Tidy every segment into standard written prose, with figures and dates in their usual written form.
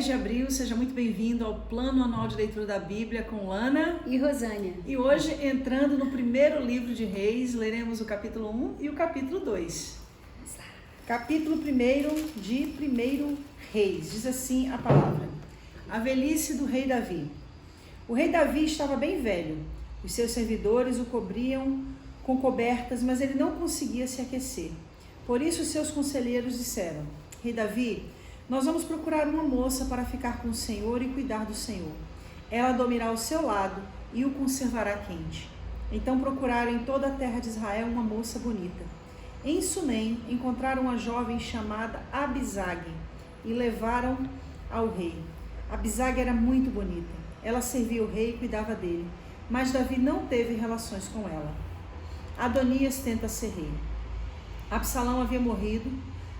10 de abril, seja muito bem-vindo ao Plano Anual de Leitura da Bíblia com Lana e Rosânia. E hoje, entrando no primeiro livro de Reis, leremos o capítulo 1 e o capítulo 2. Capítulo 1 de 1 Reis, diz assim a palavra: A velhice do rei Davi. O rei Davi estava bem velho, os seus servidores o cobriam com cobertas, mas ele não conseguia se aquecer. Por isso seus conselheiros disseram: Rei Davi, nós vamos procurar uma moça para ficar com o Senhor e cuidar do Senhor. Ela dormirá ao seu lado e o conservará quente. Então procuraram em toda a terra de Israel uma moça bonita. Em Sunem encontraram uma jovem chamada Abisag e levaram ao rei. Abisag era muito bonita. Ela servia o rei e cuidava dele, mas Davi não teve relações com ela. Adonias tenta ser rei. Absalão havia morrido.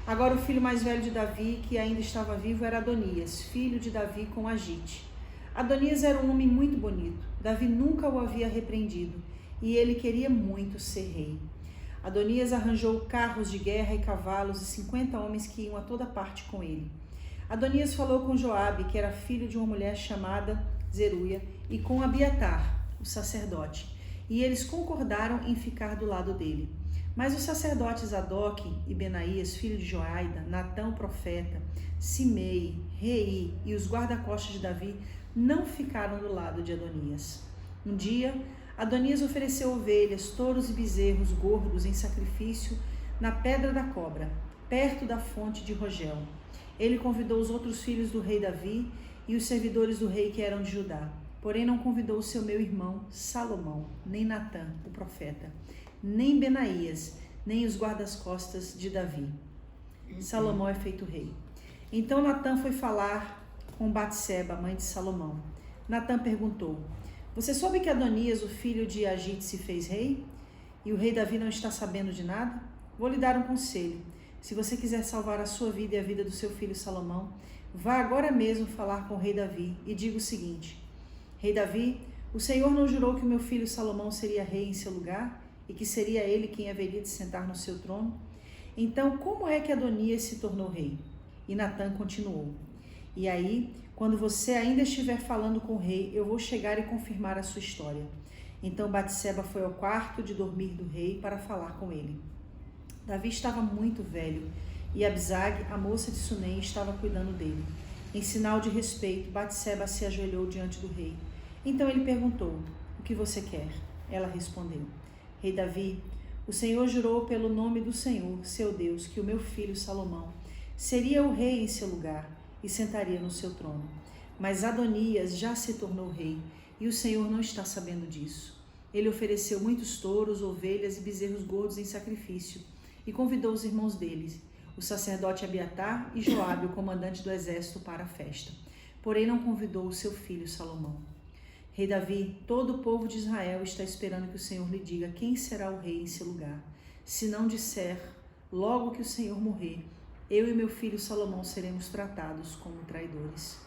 Agora o filho mais velho de Davi, que ainda estava vivo, era Adonias, filho de Davi com Agite. Adonias era um homem muito bonito. Davi nunca o havia repreendido e ele queria muito ser rei. Adonias arranjou carros de guerra e cavalos e 50 homens que iam a toda parte com ele. Adonias falou com Joabe, que era filho de uma mulher chamada Zeruia, e com Abiatar, o sacerdote, e eles concordaram em ficar do lado dele. Mas os sacerdotes Zadok e Benaías, filho de Joaida, Natã o profeta, Simei, Rei e os guarda-costas de Davi não ficaram do lado de Adonias. Um dia, Adonias ofereceu ovelhas, touros e bezerros gordos em sacrifício na Pedra da Cobra, perto da fonte de Rogel. Ele convidou os outros filhos do rei Davi e os servidores do rei que eram de Judá, porém não convidou o seu meu irmão Salomão, nem Natã, o profeta, nem Benaías, nem os guardas-costas de Davi. Salomão é feito rei. Então Natã foi falar com Batseba, mãe de Salomão. Natã perguntou: Você soube que Adonias, o filho de Agite, se fez rei? E o rei Davi não está sabendo de nada? Vou lhe dar um conselho. Se você quiser salvar a sua vida e a vida do seu filho Salomão, vá agora mesmo falar com o rei Davi e diga o seguinte: Rei Davi, o Senhor não jurou que o meu filho Salomão seria rei em seu lugar? E que seria ele quem haveria de sentar no seu trono? Então, como é que Adonias se tornou rei? E Natã continuou: E aí, quando você ainda estiver falando com o rei, eu vou chegar e confirmar a sua história. Então Batseba foi ao quarto de dormir do rei para falar com ele. Davi estava muito velho e Abisag, a moça de Sunem, estava cuidando dele. Em sinal de respeito, Batseba se ajoelhou diante do rei. Então ele perguntou: O que você quer? Ela respondeu: Rei Davi, o Senhor jurou pelo nome do Senhor, seu Deus, que o meu filho Salomão seria o rei em seu lugar e sentaria no seu trono. Mas Adonias já se tornou rei e o Senhor não está sabendo disso. Ele ofereceu muitos touros, ovelhas e bezerros gordos em sacrifício e convidou os irmãos deles, o sacerdote Abiatar e Joabe, o comandante do exército, para a festa. Porém não convidou o seu filho Salomão. Rei Davi, todo o povo de Israel está esperando que o Senhor lhe diga quem será o rei em seu lugar. Se não disser, logo que o Senhor morrer, eu e meu filho Salomão seremos tratados como traidores.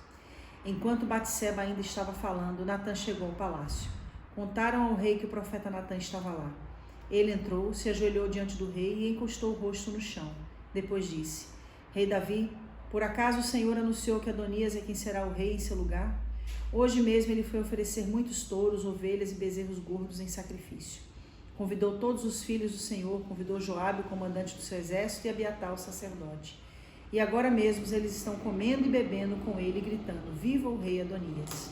Enquanto Batseba ainda estava falando, Natã chegou ao palácio. Contaram ao rei que o profeta Natã estava lá. Ele entrou, se ajoelhou diante do rei e encostou o rosto no chão. Depois disse: Rei Davi, por acaso o Senhor anunciou que Adonias é quem será o rei em seu lugar? Hoje mesmo ele foi oferecer muitos touros, ovelhas e bezerros gordos em sacrifício. Convidou todos os filhos do Senhor, convidou Joabe, o comandante do seu exército, e Abiatar, o sacerdote. E agora mesmo eles estão comendo e bebendo com ele, gritando: Viva o rei Adonias!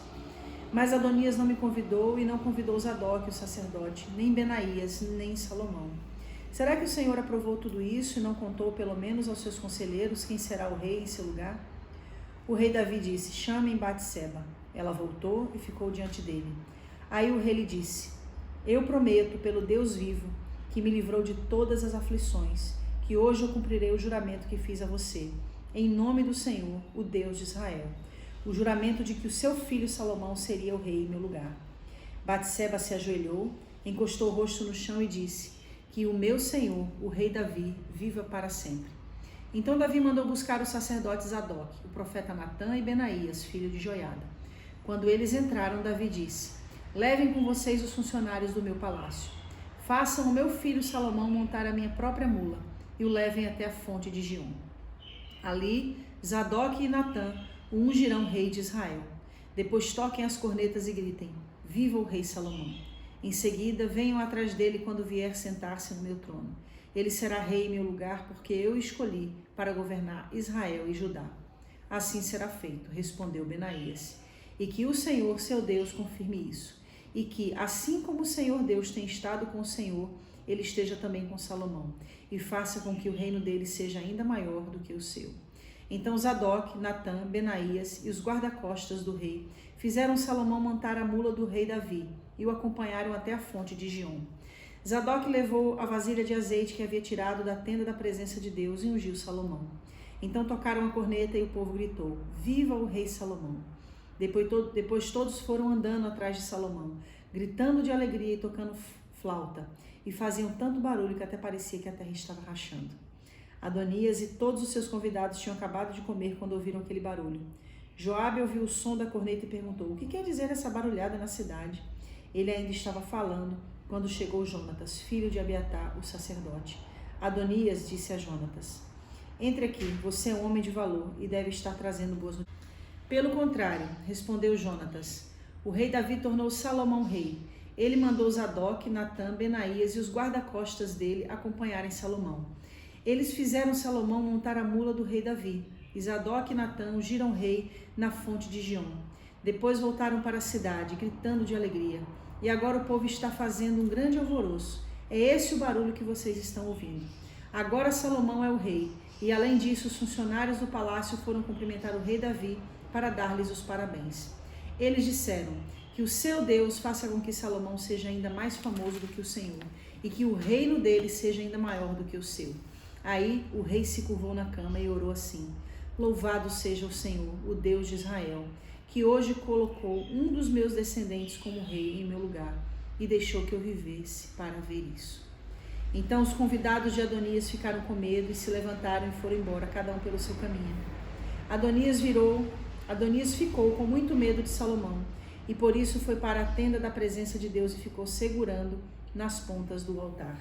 Mas Adonias não me convidou e não convidou Zadok, o sacerdote, nem Benaías, nem Salomão. Será que o Senhor aprovou tudo isso e não contou pelo menos aos seus conselheiros quem será o rei em seu lugar? O rei Davi disse: Chamem Batseba. Ela voltou e ficou diante dele. Aí o rei lhe disse: Eu prometo pelo Deus vivo, que me livrou de todas as aflições, que hoje eu cumprirei o juramento que fiz a você, em nome do Senhor, o Deus de Israel, o juramento de que o seu filho Salomão seria o rei em meu lugar. Batseba se ajoelhou, encostou o rosto no chão e disse: Que o meu Senhor, o rei Davi, viva para sempre. Então Davi mandou buscar os sacerdotes Zadok, o profeta Natã e Benaías, filho de Joiada. Quando eles entraram, Davi disse: Levem com vocês os funcionários do meu palácio. Façam o meu filho Salomão montar a minha própria mula e o levem até a fonte de Giom. Ali, Zadok e Natã o ungirão rei de Israel. Depois toquem as cornetas e gritem: viva o rei Salomão! Em seguida, venham atrás dele quando vier sentar-se no meu trono. Ele será rei em meu lugar, porque eu o escolhi para governar Israel e Judá. Assim será feito, respondeu Benaías. E que o Senhor, seu Deus, confirme isso. E que, assim como o Senhor Deus tem estado com o Senhor, ele esteja também com Salomão, e faça com que o reino dele seja ainda maior do que o seu. Então Zadok, Natã, Benaías e os guarda-costas do rei fizeram Salomão montar a mula do rei Davi e o acompanharam até a fonte de Giom. Zadok levou a vasilha de azeite que havia tirado da tenda da presença de Deus e ungiu Salomão. Então tocaram a corneta e o povo gritou: viva o rei Salomão! Depois todos foram andando atrás de Salomão, gritando de alegria e tocando flauta, e faziam tanto barulho que até parecia que a terra estava rachando. Adonias e todos os seus convidados tinham acabado de comer quando ouviram aquele barulho. Joabe ouviu o som da corneta e perguntou: o que quer dizer essa barulhada na cidade? Ele ainda estava falando quando chegou Jonatas, filho de Abiatar, o sacerdote. Adonias disse a Jonatas: entre aqui, você é um homem de valor e deve estar trazendo boas notícias. Pelo contrário, respondeu Jonatas, o rei Davi tornou Salomão rei. Ele mandou Zadok, Natã, Benaías e os guarda-costas dele acompanharem Salomão. Eles fizeram Salomão montar a mula do rei Davi. E Zadok e Natã ungiram rei na fonte de Giom. Depois voltaram para a cidade, gritando de alegria. E agora o povo está fazendo um grande alvoroço. É esse o barulho que vocês estão ouvindo. Agora Salomão é o rei. E além disso, os funcionários do palácio foram cumprimentar o rei Davi para dar-lhes os parabéns. Eles disseram: que o seu Deus faça com que Salomão seja ainda mais famoso do que o Senhor, e que o reino dele seja ainda maior do que o seu. Aí o rei se curvou na cama e orou assim: louvado seja o Senhor, o Deus de Israel, que hoje colocou um dos meus descendentes como rei em meu lugar, e deixou que eu vivesse para ver isso. Então os convidados de Adonias ficaram com medo e se levantaram e foram embora, cada um pelo seu caminho. Adonias ficou com muito medo de Salomão, e por isso foi para a tenda da presença de Deus e ficou segurando nas pontas do altar.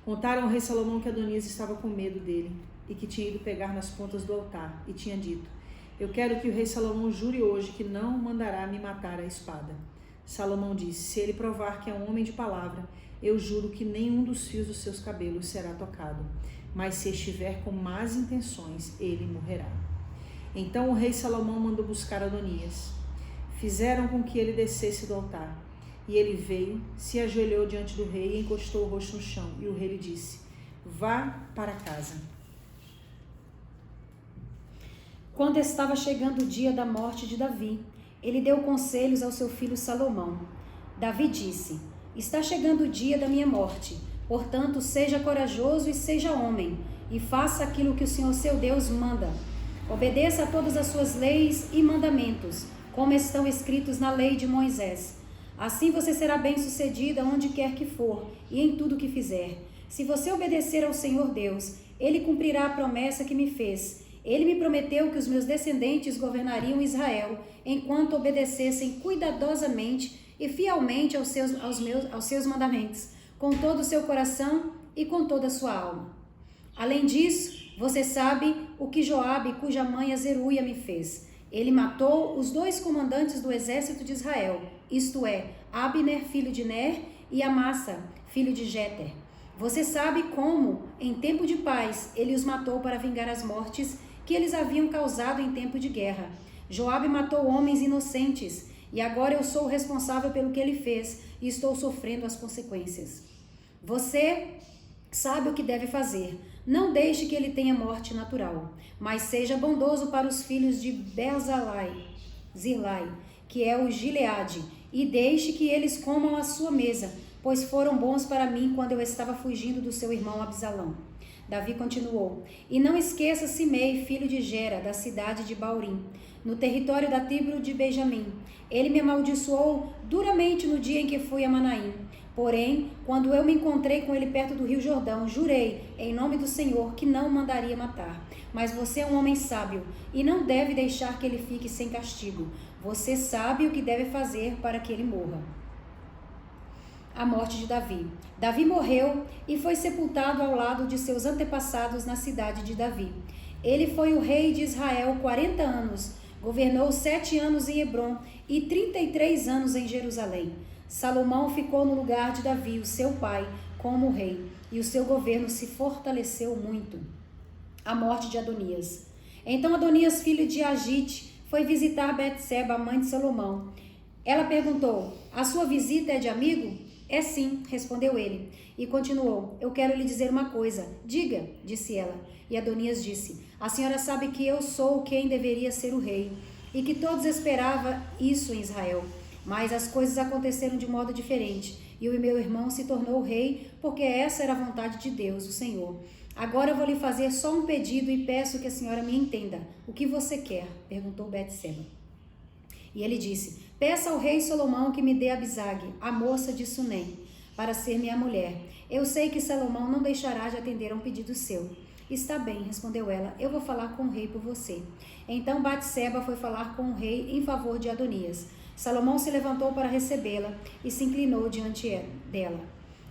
Contaram ao rei Salomão que Adonias estava com medo dele e que tinha ido pegar nas pontas do altar, e tinha dito: eu quero que o rei Salomão jure hoje que não mandará me matar à espada. Salomão disse: se ele provar que é um homem de palavra, eu juro que nenhum dos fios dos seus cabelos será tocado, mas se estiver com más intenções, ele morrerá. Então o rei Salomão mandou buscar Adonias. Fizeram com que ele descesse do altar. E ele veio, se ajoelhou diante do rei e encostou o rosto no chão. E o rei lhe disse: vá para casa. Quando estava chegando o dia da morte de Davi, ele deu conselhos ao seu filho Salomão. Davi disse: está chegando o dia da minha morte, portanto seja corajoso e seja homem, e faça aquilo que o Senhor seu Deus manda. Obedeça a todas as suas leis e mandamentos, como estão escritos na lei de Moisés. Assim você será bem-sucedido aonde quer que for e em tudo que fizer. Se você obedecer ao Senhor Deus, Ele cumprirá a promessa que me fez. Ele me prometeu que os meus descendentes governariam Israel, enquanto obedecessem cuidadosamente e fielmente aos seus mandamentos, com todo o seu coração e com toda a sua alma. Além disso, você sabe o que Joabe, cuja mãe Zeruia, me fez. Ele matou os 2 comandantes do exército de Israel, isto é, Abner, filho de Ner, e Amassa, filho de Jeter. Você sabe como, em tempo de paz, ele os matou para vingar as mortes que eles haviam causado em tempo de guerra. Joabe matou homens inocentes, e agora eu sou o responsável pelo que ele fez, e estou sofrendo as consequências. Você sabe o que deve fazer. Não deixe que ele tenha morte natural, mas seja bondoso para os filhos de Zilai, que é o Gileade, e deixe que eles comam à sua mesa, pois foram bons para mim quando eu estava fugindo do seu irmão Absalão. Davi continuou: e não esqueça Simei, filho de Gera, da cidade de Baurim, no território da tribo de Benjamim. Ele me amaldiçoou duramente no dia em que fui a Manaim. Porém, quando eu me encontrei com ele perto do rio Jordão, jurei, em nome do Senhor, que não mandaria matar. Mas você é um homem sábio e não deve deixar que ele fique sem castigo. Você sabe o que deve fazer para que ele morra. A morte de Davi. Davi morreu e foi sepultado ao lado de seus antepassados na cidade de Davi. Ele foi o rei de Israel 40 anos, governou 7 anos em Hebrom e 33 anos em Jerusalém. Salomão ficou no lugar de Davi, o seu pai, como rei, e o seu governo se fortaleceu muito. A morte de Adonias. Então Adonias, filho de Agite, foi visitar Betseba, a mãe de Salomão. Ela perguntou: a sua visita é de amigo? É sim, respondeu ele. E continuou: eu quero lhe dizer uma coisa. Diga, disse ela. E Adonias disse: a senhora sabe que eu sou quem deveria ser o rei, e que todos esperavam isso em Israel. Mas as coisas aconteceram de modo diferente, e o meu irmão se tornou rei, porque essa era a vontade de Deus, o Senhor. Agora eu vou lhe fazer só um pedido e peço que a senhora me entenda. O que você quer? Perguntou Betseba. E ele disse: peça ao rei Salomão que me dê Abisag, a moça de Sunem, para ser minha mulher. Eu sei que Salomão não deixará de atender a um pedido seu. Está bem, respondeu ela, eu vou falar com o rei por você. Então Betseba foi falar com o rei em favor de Adonias. Salomão se levantou para recebê-la e se inclinou diante dela.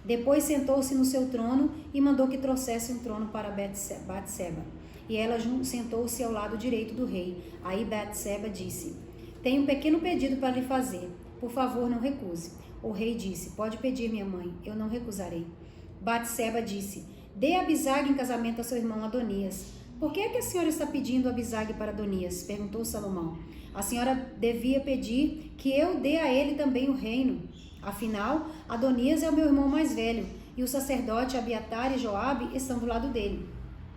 Depois sentou-se no seu trono e mandou que trouxesse um trono para Betseba. E ela sentou-se ao lado direito do rei. Aí Betseba disse: tenho um pequeno pedido para lhe fazer. Por favor, não recuse. O rei disse: pode pedir, minha mãe, eu não recusarei. Betseba disse: dê Abisag em casamento a seu irmão Adonias. Por que é que a senhora está pedindo Abisag para Adonias? Perguntou Salomão. A senhora devia pedir que eu dê a ele também o reino. Afinal, Adonias é o meu irmão mais velho, e o sacerdote Abiatar e Joabe estão do lado dele.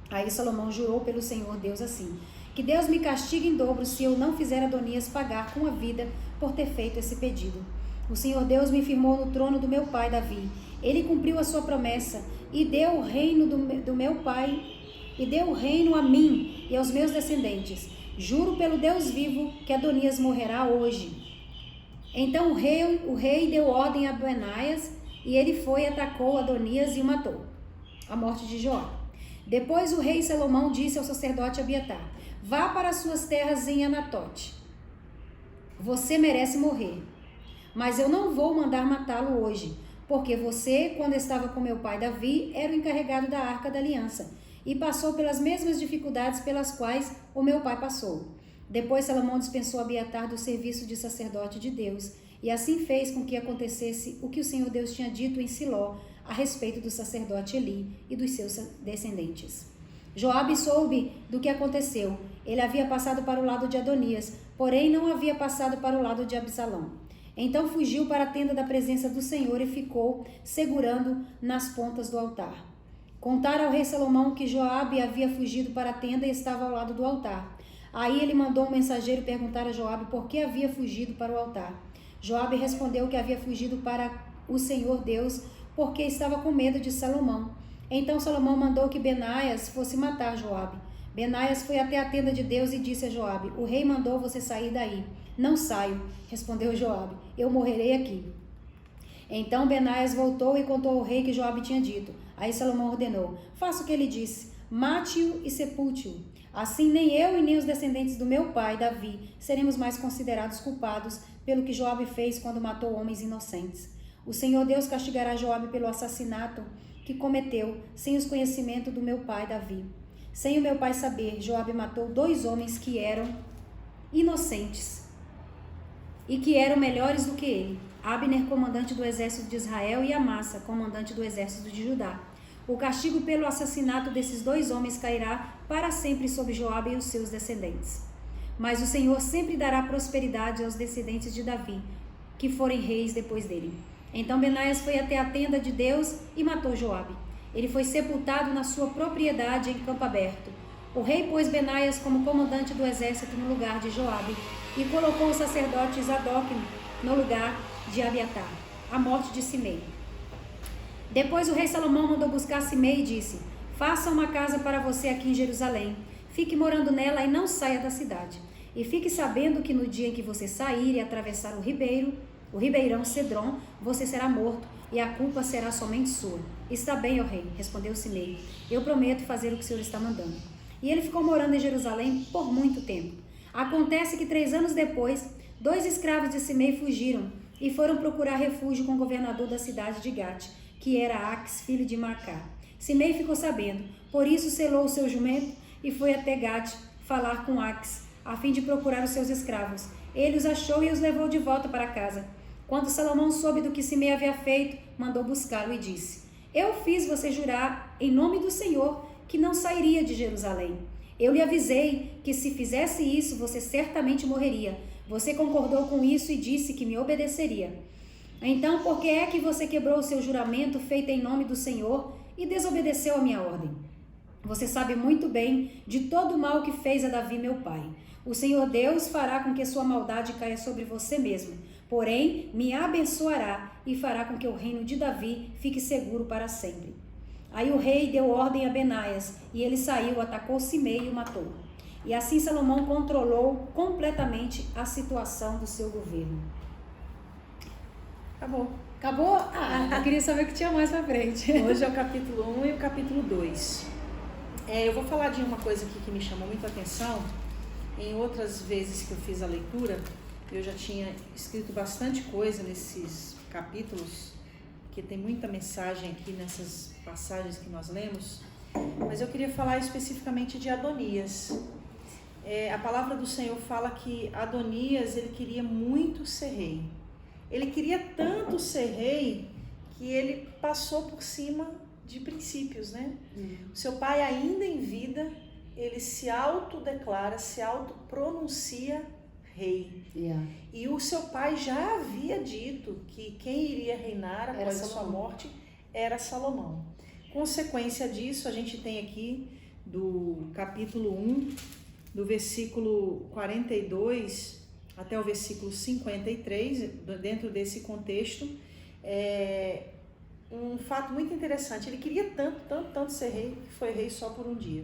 Aí Salomão jurou pelo Senhor Deus assim: que Deus me castigue em dobro se eu não fizer Adonias pagar com a vida por ter feito esse pedido. O Senhor Deus me firmou no trono do meu pai Davi. Ele cumpriu a sua promessa e deu o reino do meu pai, e deu o reino a mim e aos meus descendentes. Juro pelo Deus vivo que Adonias morrerá hoje. Então o rei deu ordem a Benaias, e ele foi e atacou Adonias e o matou. A morte de Joabe. Depois o rei Salomão disse ao sacerdote Abiatar: vá para as suas terras em Anatote. Você merece morrer, mas eu não vou mandar matá-lo hoje, porque você, quando estava com meu pai Davi, era o encarregado da Arca da Aliança, e passou pelas mesmas dificuldades pelas quais o meu pai passou. Depois Salomão dispensou Abiatar do serviço de sacerdote de Deus, e assim fez com que acontecesse o que o Senhor Deus tinha dito em Siló a respeito do sacerdote Eli e dos seus descendentes. Joabe soube do que aconteceu. Ele havia passado para o lado de Adonias, porém não havia passado para o lado de Absalão. Então fugiu para a tenda da presença do Senhor e ficou segurando nas pontas do altar. Contaram ao rei Salomão que Joabe havia fugido para a tenda e estava ao lado do altar. Aí ele mandou um mensageiro perguntar a Joabe por que havia fugido para o altar. Joabe respondeu que havia fugido para o Senhor Deus porque estava com medo de Salomão. Então Salomão mandou que Benaias fosse matar Joabe. Benaias foi até a tenda de Deus e disse a Joabe: o rei mandou você sair daí. Não saio, respondeu Joabe, eu morrerei aqui. Então Benaias voltou e contou ao rei que Joabe tinha dito. Aí Salomão ordenou: faça o que ele disse, mate-o e sepulte-o. Assim nem eu e nem os descendentes do meu pai, Davi, seremos mais considerados culpados pelo que Joabe fez quando matou homens inocentes. O Senhor Deus castigará Joabe pelo assassinato que cometeu, sem os conhecimentos do meu pai, Davi. Sem o meu pai saber, Joabe matou 2 homens que eram inocentes e que eram melhores do que ele: Abner, comandante do exército de Israel, e Amasa, comandante do exército de Judá. O castigo pelo assassinato desses 2 homens cairá para sempre sobre Joabe e os seus descendentes. Mas o Senhor sempre dará prosperidade aos descendentes de Davi, que forem reis depois dele. Então Benaias foi até a tenda de Deus e matou Joabe. Ele foi sepultado na sua propriedade em campo aberto. O rei pôs Benaias como comandante do exército no lugar de Joabe e colocou o sacerdote Zadok no lugar de Abiatar. A morte de Simei. Depois o rei Salomão mandou buscar Simei e disse: faça uma casa para você aqui em Jerusalém. Fique morando nela e não saia da cidade. E fique sabendo que no dia em que você sair e atravessar o ribeirão Cedron, você será morto e a culpa será somente sua. Está bem, ó rei, respondeu Simei. Eu prometo fazer o que o senhor está mandando. E ele ficou morando em Jerusalém por muito tempo. Acontece que 3 anos depois, 2 escravos de Simei fugiram e foram procurar refúgio com o governador da cidade de Gate, que era Aques, filho de Macá. Simei ficou sabendo, por isso selou o seu jumento e foi até Gate falar com Aques, a fim de procurar os seus escravos. Ele os achou e os levou de volta para casa. Quando Salomão soube do que Simei havia feito, mandou buscá-lo e disse: Eu fiz você jurar em nome do Senhor que não sairia de Jerusalém. Eu lhe avisei que se fizesse isso, você certamente morreria. Você concordou com isso e disse que me obedeceria. Então, por que é que você quebrou o seu juramento feito em nome do Senhor e desobedeceu a minha ordem? Você sabe muito bem de todo o mal que fez a Davi, meu pai. O Senhor Deus fará com que sua maldade caia sobre você mesmo. Porém, me abençoará e fará com que o reino de Davi fique seguro para sempre. Aí o rei deu ordem a Benaias, e ele saiu, atacou Simei e o matou. E assim Salomão controlou completamente a situação do seu governo. Acabou. Acabou? Ah, eu queria saber o que tinha mais pra frente. Hoje é o capítulo 1 e o capítulo 2. Eu vou falar de uma coisa aqui que me chamou muito a atenção. Em outras vezes que eu fiz a leitura, eu já tinha escrito bastante coisa nesses capítulos, porque tem muita mensagem aqui nessas passagens que nós lemos, mas eu queria falar especificamente de Adonias. A palavra do Senhor fala que Adonias, ele queria muito ser rei. Ele queria tanto ser rei que ele passou por cima de princípios, né? O seu pai, ainda em vida, ele se autodeclara, se autopronuncia rei. E o seu pai já havia dito que quem iria reinar após a sua morte era Salomão. Consequência disso, a gente tem aqui do capítulo 1, do versículo 42 até o versículo 53, dentro desse contexto, um fato muito interessante. Ele queria tanto ser rei, que foi rei só por um dia.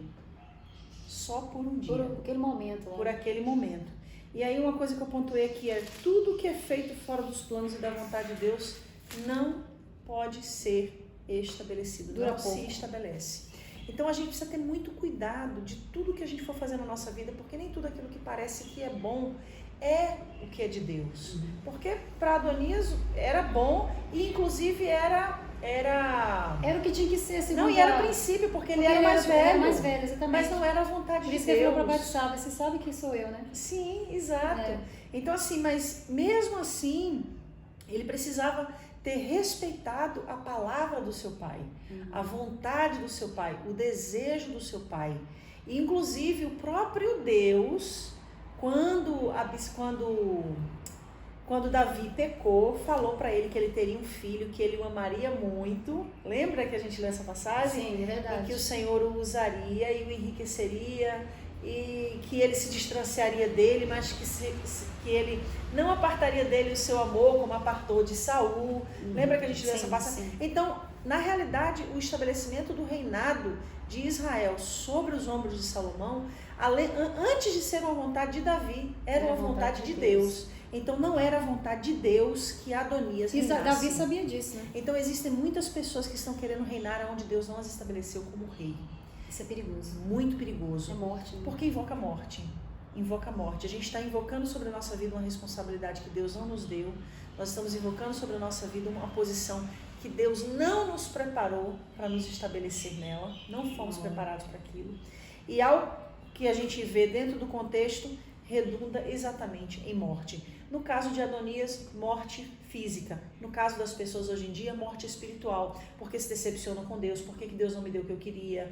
Só por um dia. Por aquele momento. Né? Por aquele momento. E aí uma coisa que eu pontuei aqui é: tudo que é feito fora dos planos e da vontade de Deus não pode ser estabelecido, não se estabelece. Então a gente precisa ter muito cuidado de tudo que a gente for fazer na nossa vida, porque nem tudo aquilo que parece que é bom é o que é de Deus. Porque para Adonias era bom e inclusive era o que tinha que ser, segundo. Não, e era o princípio, porque ele era mais velho. Ele era mais velho, exatamente. Mas não era a vontade de Deus. Por isso que ele virou para Batseba, você sabe que sou eu, né? Sim, exato. Então assim, mas mesmo assim, ele precisava ter respeitado a palavra do seu pai, a vontade do seu pai, o desejo do seu pai. E, inclusive, o próprio Deus, quando Davi pecou, falou para ele que ele teria um filho, que ele o amaria muito. Lembra que a gente leu essa passagem? Sim, é verdade. E que o Senhor o usaria e o enriqueceria, e que ele se distanciaria dele, mas que ele não apartaria dele o seu amor, como apartou de Saul. Lembra que a gente leu essa passagem? Então, na realidade, o estabelecimento do reinado de Israel sobre os ombros de Salomão, antes de ser uma vontade de Davi, era uma vontade de Deus. Então não era a vontade de Deus que Adonias reinasse. Davi sabia disso, né? Então existem muitas pessoas que estão querendo reinar onde Deus não as estabeleceu como rei. Isso é perigoso. Muito perigoso. É morte. Né? Porque invoca a morte. Invoca a morte. A gente está invocando sobre a nossa vida uma responsabilidade que Deus não nos deu. Nós estamos invocando sobre a nossa vida uma posição que Deus não nos preparou para nos estabelecer nela. Não fomos preparados para aquilo. E ao que a gente vê dentro do contexto, redunda exatamente em morte. No caso de Adonias, morte física. No caso das pessoas hoje em dia, morte espiritual. Porque se decepcionam com Deus. Por que Deus não me deu o que eu queria?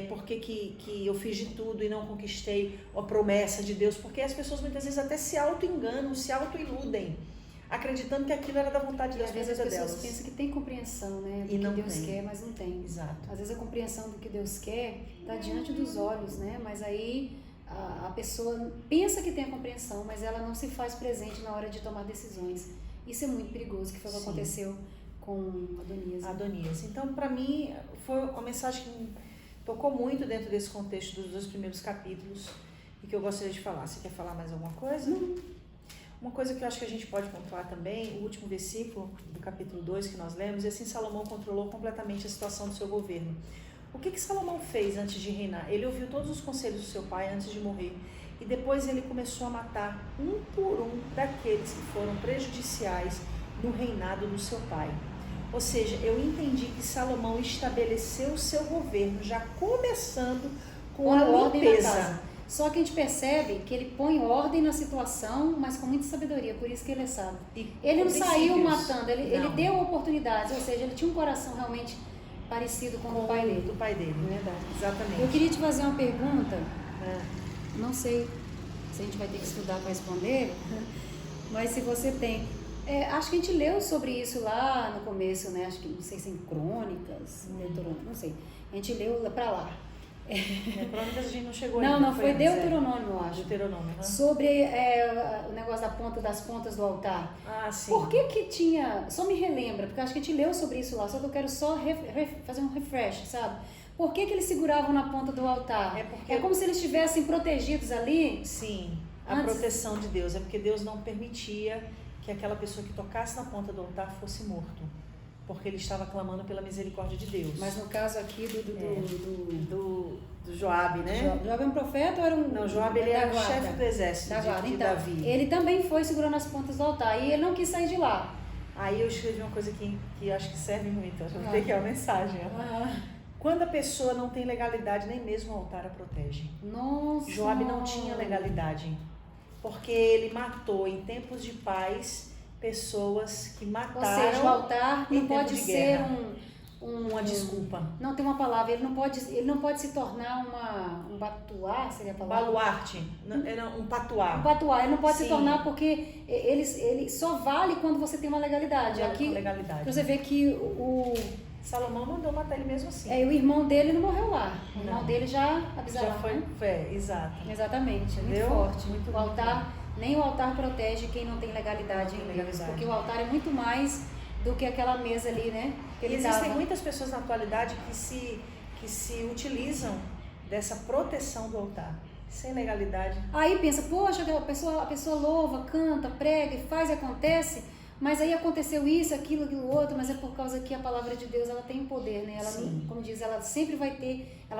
Por que eu fiz de tudo e não conquistei a promessa de Deus? Porque as pessoas muitas vezes até se auto-enganam, se auto-iludem, acreditando que aquilo era da vontade de Deus para a vida delas. As pessoas pensam que tem compreensão, né, do que Deus quer, mas não tem. Exato. Às vezes a compreensão do que Deus quer está diante dos olhos, né? Mas aí a pessoa pensa que tem a compreensão, mas ela não se faz presente na hora de tomar decisões. Isso é muito perigoso, que foi o que aconteceu com Adonias. Então, para mim, foi uma mensagem que me tocou muito dentro desse contexto dos 2 primeiros capítulos e que eu gostaria de falar. Você quer falar mais alguma coisa? Não. Uma coisa que eu acho que a gente pode pontuar também, o último versículo do capítulo 2 que nós lemos, e assim Salomão controlou completamente a situação do seu governo. O que Salomão fez antes de reinar? Ele ouviu todos os conselhos do seu pai antes de morrer, e depois ele começou a matar um por um daqueles que foram prejudiciais no reinado do seu pai. Ou seja, eu entendi que Salomão estabeleceu o seu governo, já começando com a ordem na limpeza. casa. Só que a gente percebe que ele põe ordem na situação, mas com muita sabedoria, por isso que ele é sábio. Ele não saiu matando, ele deu oportunidades, ou seja, ele tinha um coração realmente parecido com o pai dele. Do pai dele. Verdade. Exatamente. Eu queria te fazer uma pergunta, não sei se a gente vai ter que estudar para responder, mas se você tem... acho que a gente leu sobre isso lá no começo, né? Acho que, não sei se em Crônicas, Deuteronômio, não sei. A gente leu para lá. Crônicas a gente não chegou ainda. Não, foi Deuteronômio, eu acho. Deuteronômio, Sobre o negócio das pontas do altar. Ah, sim. Por que tinha... Só me relembra, porque acho que a gente leu sobre isso lá, só que eu quero só fazer um refresh, sabe? Por que eles seguravam na ponta do altar? É como se eles estivessem protegidos ali? Sim, a proteção de Deus. É porque Deus não permitia que aquela pessoa que tocasse na ponta do altar fosse morto. Porque ele estava clamando pela misericórdia de Deus. Mas no caso aqui do Joabe, né? Joabe é um profeta ou era um... Não, Joabe ele era o chefe do exército de Davi. Ele também foi segurando as pontas do altar e ele não quis sair de lá. Aí eu escrevi uma coisa que acho que serve muito. Eu vou ter aqui a mensagem. Quando a pessoa não tem legalidade, nem mesmo o altar a protege. Nossa! Joabe não tinha legalidade. Porque ele matou em tempos de paz pessoas que mataram. Ou seja, o altar não pode ser uma desculpa. Não tem uma palavra, ele não pode se tornar um batuá, seria a palavra? Baluarte, um patuá. Um patuá, ele não pode se tornar porque ele só vale quando você tem uma legalidade. Aqui, legalidade. Você vê que Salomão mandou matar ele mesmo assim. O irmão dele não morreu lá. O irmão dele já avisaram. Já foi, exato. Exatamente, muito forte. O altar, nem o altar protege quem não tem legalidade em Deus, porque o altar é muito mais do que aquela mesa ali, né? E existem muitas pessoas na atualidade que se utilizam dessa proteção do altar, sem legalidade. Aí pensa, poxa, a pessoa louva, canta, prega e faz e acontece, mas aí aconteceu isso, aquilo, outro, mas é por causa que a palavra de Deus ela tem poder, né? Ela, como diz, ela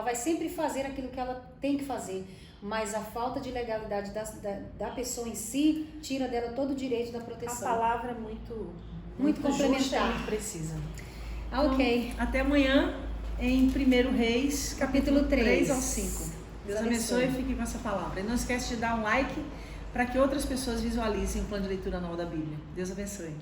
vai sempre fazer aquilo que ela tem que fazer. Mas a falta de legalidade da pessoa em si tira dela todo o direito da proteção. A palavra é muito complementar. Justa e muito precisa. Ok. Então, até amanhã em 1 Reis, capítulo 3 ao 5. Deus abençoe e fique com essa palavra. E não esquece de dar um like para que outras pessoas visualizem o plano de leitura anual da Bíblia. Deus abençoe.